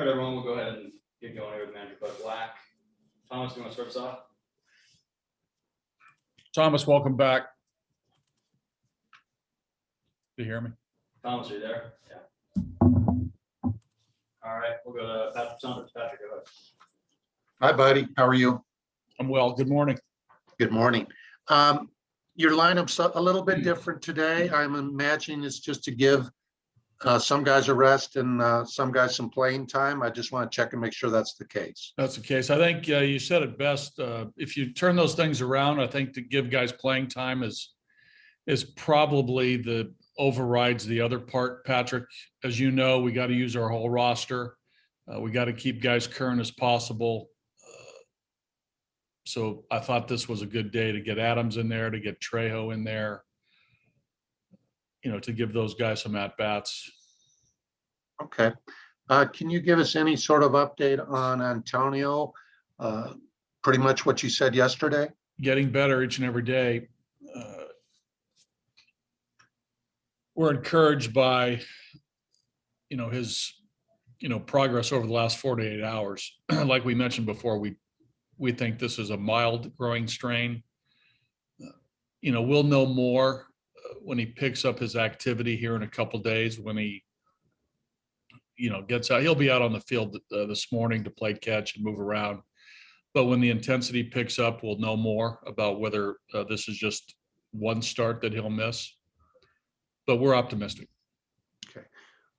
right, everyone, we'll go ahead and get going here with Manager Bud Black. Thomas, you want to start us off? Thomas, welcome back. Do you hear me? Thomas, are you there? Yeah. All right, we'll go to Patrick Saunders. Patrick, go ahead. Hi, buddy. How are you? I'm well. Good morning. Good morning. Your lineup's a little bit different today. I'm imagining it's just to give some guys a rest and some guys some playing time. I just want to check and make sure that's the case. That's the case. I think you said it best. If you turn those things around, I think to give guys playing time is probably the overrides the other part, Patrick. As you know, we got to use our whole roster. We got to keep guys current as possible. So I thought this was a good day to get Adams in there, to get Trejo in there, to give those guys some at-bats. Okay. Can you give us any sort of update on Antonio? Pretty much what you said yesterday? Getting better each and every day. We're encouraged by, his, progress over the last 48 hours. Like we mentioned before, we think this is a mild growing strain. We'll know more when he picks up his activity here in a couple days. When he, gets out, he'll be out on the field this morning to play catch and move around. But when the intensity picks up, we'll know more about whether this is just one start that he'll miss. But we're optimistic. Okay.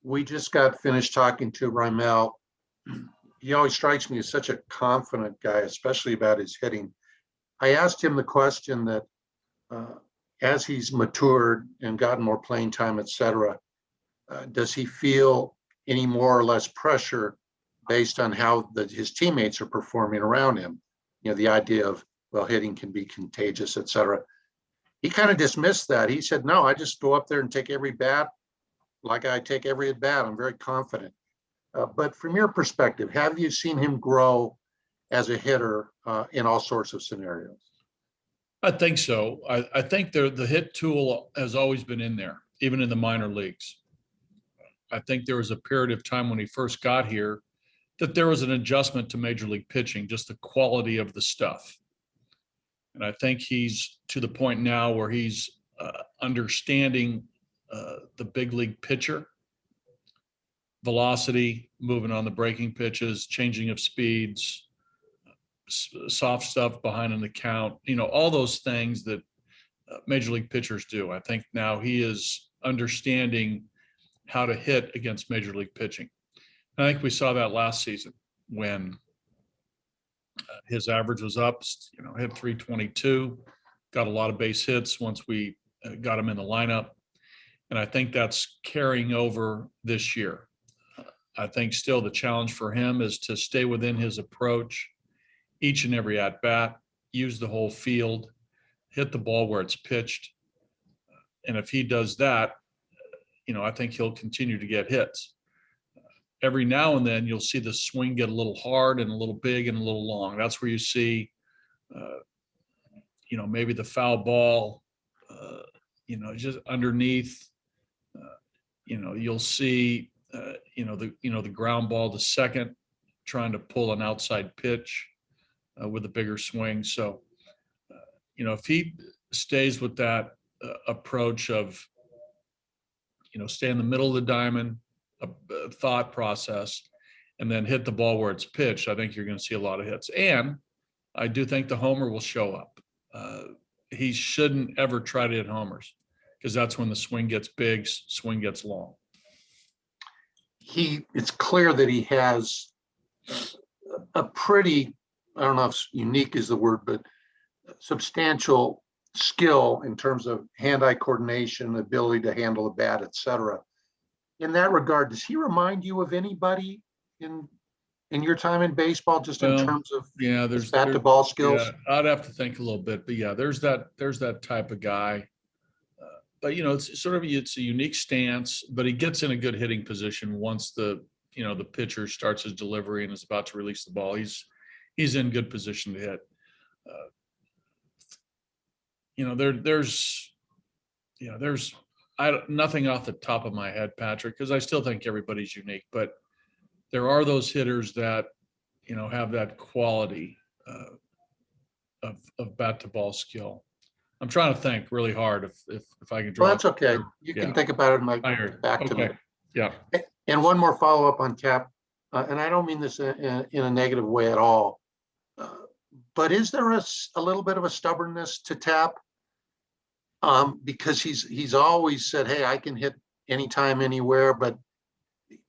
We just got finished talking to Rymel. He always strikes me as such a confident guy, especially about his hitting. I asked him the question that as he's matured and gotten more playing time, et cetera, does he feel any more or less pressure based on how his teammates are performing around him? The idea of, well, hitting can be contagious, et cetera. He kind of dismissed that. He said, no, I just go up there and take every bat like I take every at bat. I'm very confident. But from your perspective, have you seen him grow as a hitter in all sorts of scenarios? I think so. I think the hit tool has always been in there, even in the minor leagues. I think there was a period of time when he first got here that there was an adjustment to major league pitching, just the quality of the stuff. And I think he's to the point now where he's understanding the big league pitcher, velocity, moving on the breaking pitches, changing of speeds, soft stuff behind in the count, all those things that major league pitchers do. I think now he is understanding how to hit against major league pitching. And I think we saw that last season when his average was up, hit 322, got a lot of base hits once we got him in the lineup. And I think that's carrying over this year. I think still the challenge for him is to stay within his approach each and every at bat, use the whole field, hit the ball where it's pitched. And if he does that, I think he'll continue to get hits. Every now and then you'll see the swing get a little hard and a little big and a little long. That's where you see, maybe the foul ball, just underneath. You'll see, the ground ball to second, trying to pull an outside pitch with a bigger swing. So, if he stays with that approach of, stay in the middle of the diamond, a thought process, and then hit the ball where it's pitched, I think you're going to see a lot of hits. And I do think the homer will show up. He shouldn't ever try to hit homers because that's when the swing gets big, swing gets long. It's clear that he has a pretty, I don't know if unique is the word, but substantial skill in terms of hand-eye coordination, ability to handle a bat, et cetera. In that regard, does he remind you of anybody in your time in baseball, just in terms of his bat to ball skills? Yeah, I'd have to think a little bit, but yeah, there's that type of guy. But it's a unique stance, but he gets in a good hitting position once the pitcher starts his delivery and is about to release the ball. He's in good position to hit. There's nothing off the top of my head, Patrick, because I still think everybody's unique. But there are those hitters that, have that quality of bat to ball skill. I'm trying to think really hard if I can draw. Well, that's okay. You can Yeah. think about it and like I heard. back to me. Okay. Yeah. And one more follow-up on Cap, and I don't mean this in a negative way at all. But is there a little bit of a stubbornness to Tap? Because he's always said, hey, I can hit anytime, anywhere, but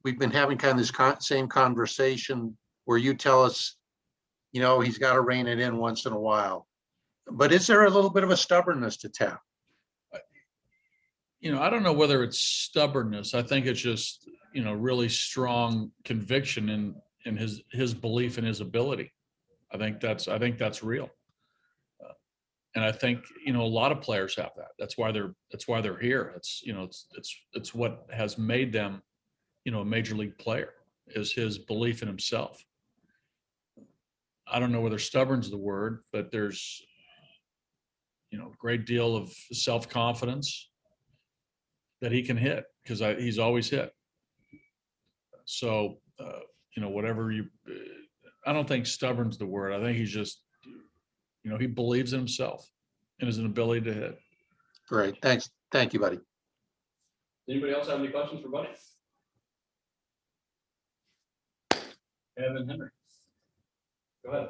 we've been having kind of this same conversation where you tell us, he's got to rein it in once in a while. But is there a little bit of a stubbornness to Tap? I don't know whether it's stubbornness. I think it's just, really strong conviction in his belief in his ability. I think that's real. And I think, a lot of players have that. That's why they're here. It's what has made them, a major league player, is his belief in himself. I don't know whether stubborn's the word, but there's, a great deal of self-confidence that he can hit, because he's always hit. So, whatever I don't think stubborn's the word. I think he's just, he believes in himself and his ability to hit. Great. Thanks. Thank you, buddy. Anybody else have any questions for Buddy? Evan Henry. Go ahead.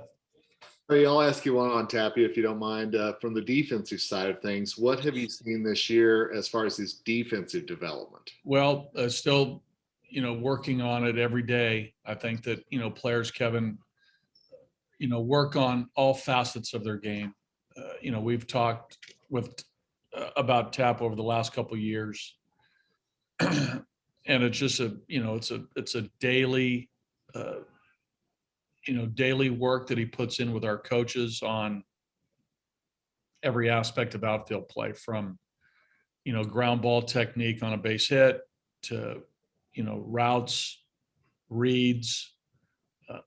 Hey, I'll ask you one on Tapia, if you don't mind. From the defensive side of things, what have you seen this year as far as his defensive development? Well, still, working on it every day. I think that, players, Kevin, work on all facets of their game. We've talked about Tap over the last couple of years, and it's just it's a daily, daily work that he puts in with our coaches on every aspect of outfield play, from, ground ball technique on a base hit to, routes, reads,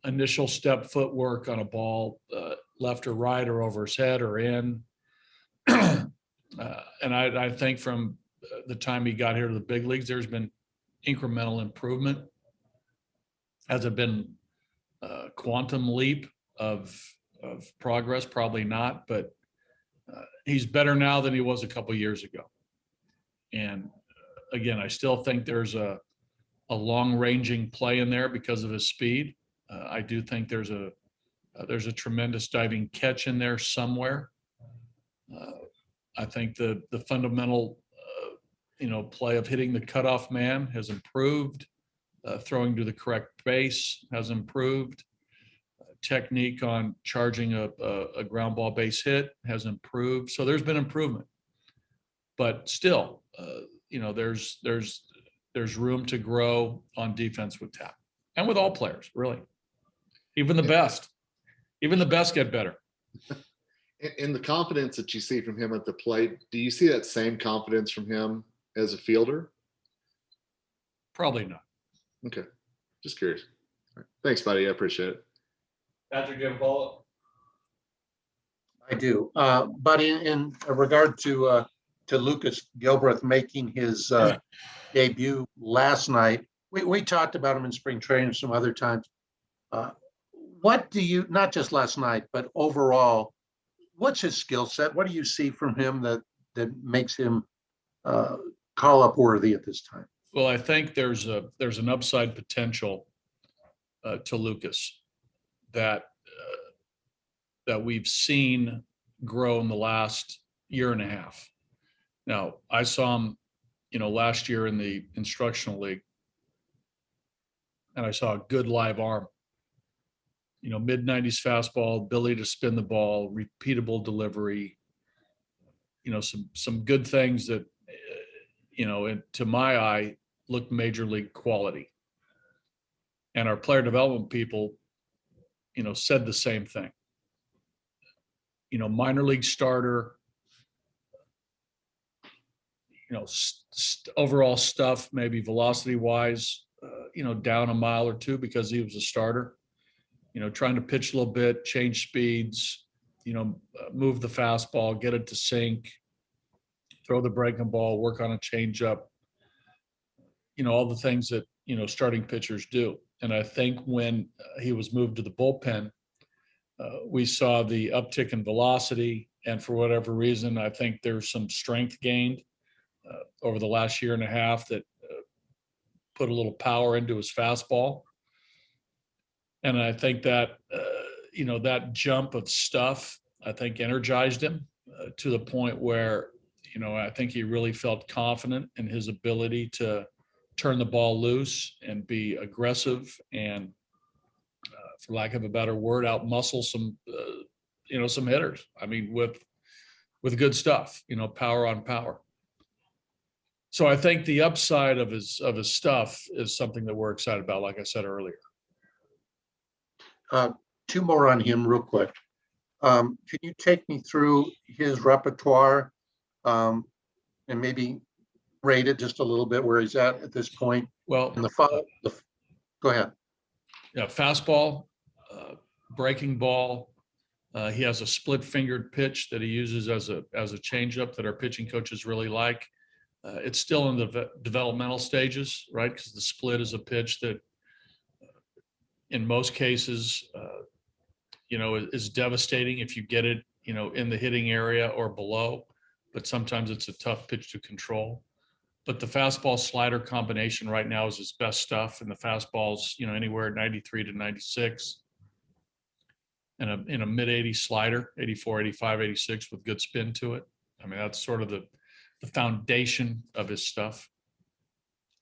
initial step footwork on a ball, left or right or over his head or in. And I think from the time he got here to the big leagues, there's been incremental improvement. Has it been a quantum leap of progress? Probably not, but he's better now than he was a couple years ago. And again, I still think there's a long-ranging play in there because of his speed. I do think there's a tremendous diving catch in there somewhere. I think the fundamental, play of hitting the cutoff man has improved. Throwing to the correct base has improved. Technique on charging a ground ball base hit has improved. So there's been improvement, but still, there's room to grow on defense with Tap, and with all players, really. Even the best get better. In the confidence that you see from him at the plate, do you see that same confidence from him as a fielder? Probably not. Okay, just curious. All right. Thanks, buddy. I appreciate it. Patrick, do you have a follow-up? I do. But in regard to Lucas Gilbreth making his debut last night, we talked about him in spring training some other times. What do you, not just last night, but overall, what's his skill set? What do you see from him that makes him call up worthy at this time? Well, I think there's an upside potential to Lucas that we've seen grow in the last year and a half. Now, I saw him, last year in the instructional league, and I saw a good live arm. Mid-90s fastball, ability to spin the ball, repeatable delivery. Some good things that, to my eye, look major league quality. And our player development people, said the same thing. Minor league starter, overall stuff, maybe velocity wise, down a mile or two because he was a starter. Trying to pitch a little bit, change speeds, move the fastball, get it to sink, throw the breaking ball, work on a changeup, all the things that, starting pitchers do. And I think when he was moved to the bullpen, we saw the uptick in velocity. And for whatever reason, I think there's some strength gained over the last year and a half that put a little power into his fastball. And I think that, that jump of stuff, I think energized him to the point where, I think he really felt confident in his ability to turn the ball loose and be aggressive and, for lack of a better word, out muscle some, some hitters. I mean, with good stuff, power on power. So I think the upside of his stuff is something that we're excited about, like I said earlier. Two more on him real quick. Can you take me through his repertoire and maybe rate it just a little bit where he's at this point? Well, in go ahead. Yeah, fastball, breaking ball. He has a split-fingered pitch that he uses as a changeup that our pitching coaches really like. It's still in the developmental stages, right? Because the split is a pitch that, in most cases, is devastating if you get it, in the hitting area or below. But sometimes it's a tough pitch to control. But the fastball slider combination right now is his best stuff. And the fastball's, anywhere 93 to 96. And in a mid 80 slider, 84, 85, 86 with good spin to it. I mean, that's sort of the foundation of his stuff.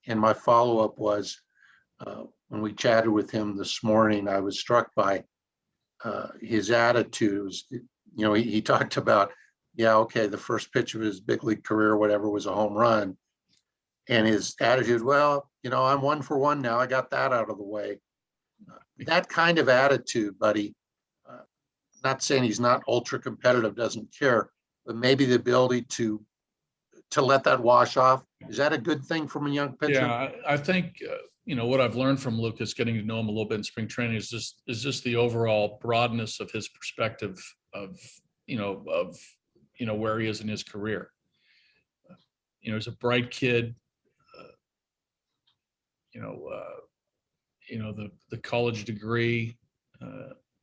And my follow-up was, when we chatted with him this morning, I was struck by his attitudes. He talked about, the first pitch of his big league career, whatever, was a home run. And his attitude, well, I'm 1 for 1 now. I got that out of the way. That kind of attitude, buddy, not saying he's not ultra competitive, doesn't care, but maybe the ability to let that wash off. Is that a good thing from a young pitcher? Yeah, I think, what I've learned from Lucas, getting to know him a little bit in spring training, is just the overall broadness of his perspective of where he is in his career. He's a bright kid. The college degree,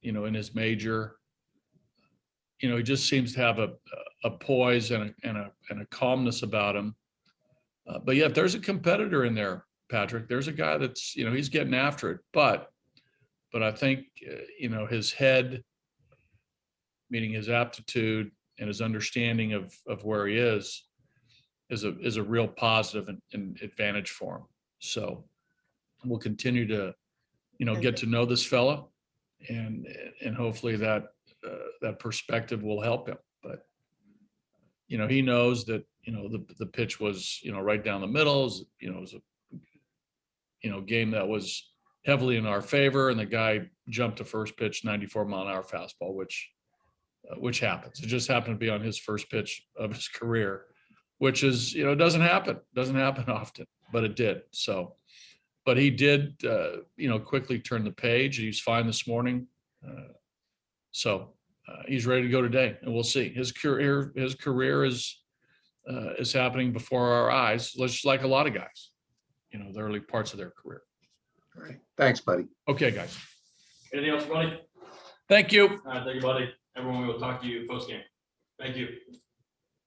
in his major. He just seems to have a poise and a calmness about him. But yeah, if there's a competitor in there, Patrick, there's a guy that's, he's getting after it. But I think, his head, meaning his aptitude and his understanding of where he is a real positive and advantage for him. So we'll continue to, get to know this fella, and hopefully that perspective will help him. But he knows that the pitch was right down the middle. It was a game that was heavily in our favor, and the guy jumped to first pitch 94-mile-an-hour fastball, which happens. It just happened to be on his first pitch of his career, which is doesn't happen often, but it did. So. But he did, quickly turn the page. He was fine this morning. So he's ready to go today, and we'll see. His career is happening before our eyes, just like a lot of guys, the early parts of their career. All right. Thanks, buddy. Okay, guys. Anything else, buddy? Thank you. All right, thank you, buddy. Everyone, we will talk to you post game. Thank you.